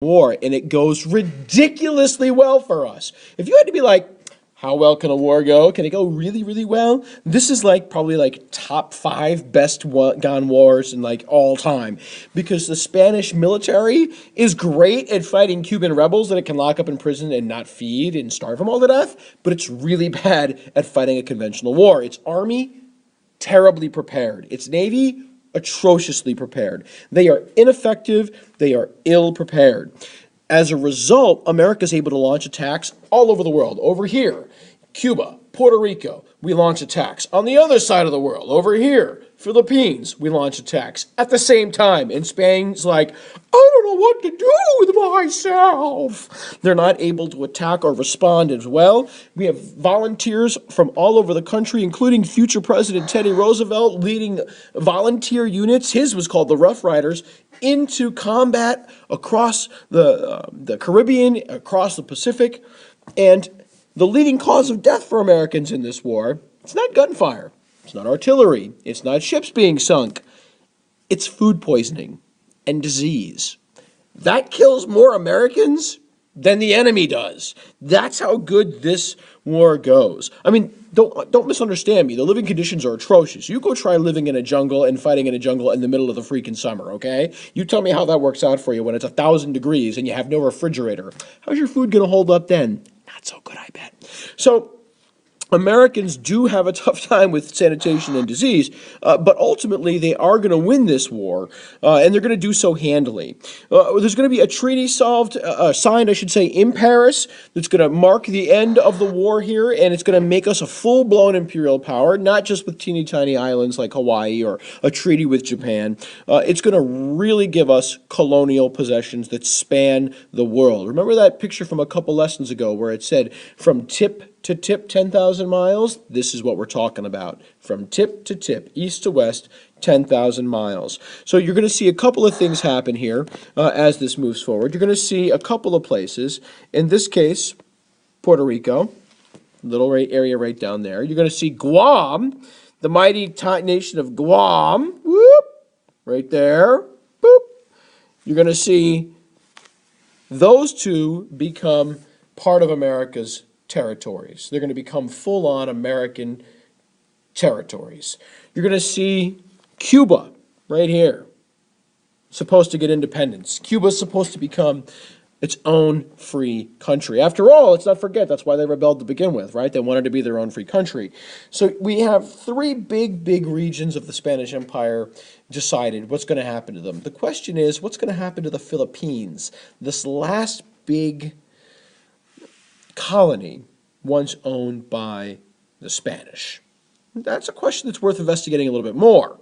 war, and it goes ridiculously well for us. If you had to be like, how well can a war go? Can it go really, really well? This is like probably like top five best gone wars in like all time, because the Spanish military is great at fighting Cuban rebels that it can lock up in prison and not feed and starve them all to death, but it's really bad at fighting a conventional war. Its army, terribly prepared. Its navy, atrociously prepared. They are ineffective. They are ill prepared. As a result, America is able to launch attacks all over the world. Over here, Cuba, Puerto Rico, we launch attacks. On the other side of the world, over here, Philippines, we launch attacks at the same time. And Spain's like, I don't know what to do with myself. They're not able to attack or respond as well. We have volunteers from all over the country, including future President Teddy Roosevelt leading volunteer units. His was called the Rough Riders, into combat across the Caribbean, across the Pacific. And the leading cause of death for Americans in this war, it's not gunfire, it's not artillery, it's not ships being sunk, it's food poisoning and disease. That kills more Americans than the enemy does. That's how good this war goes. I mean, don't misunderstand me. The living conditions are atrocious. You go try living in a jungle and fighting in a jungle in the middle of the freaking summer, okay? You tell me how that works out for you when it's 1,000 degrees and you have no refrigerator. How's your food going to hold up then? Not so good, I bet. So Americans do have a tough time with sanitation and disease, but ultimately they are going to win this war, and they're going to do so handily. There's going to be a treaty signed, I should say, in Paris that's going to mark the end of the war here, and it's going to make us a full-blown imperial power, not just with teeny tiny islands like Hawaii or a treaty with Japan. It's going to really give us colonial possessions that span the world. Remember that picture from a couple lessons ago where it said, from tip to tip, 10,000 miles? This is what we're talking about. From tip to tip, east to west, 10,000 miles. So you're going to see a couple of things happen here as this moves forward. You're going to see a couple of places. In this case, Puerto Rico, little area right down there. You're going to see Guam, the mighty nation of Guam, whoop, right there, boop. You're going to see those two become part of America's territories. They're going to become full-on American territories. You're going to see Cuba right here, supposed to get independence. Cuba's supposed to become its own free country. After all, let's not forget, that's why they rebelled to begin with, right? They wanted to be their own free country. So we have three big regions of the Spanish Empire decided what's going to happen to them. The question is, what's going to happen to the Philippines, this last big colony once owned by the Spanish? That's a question that's worth investigating a little bit more.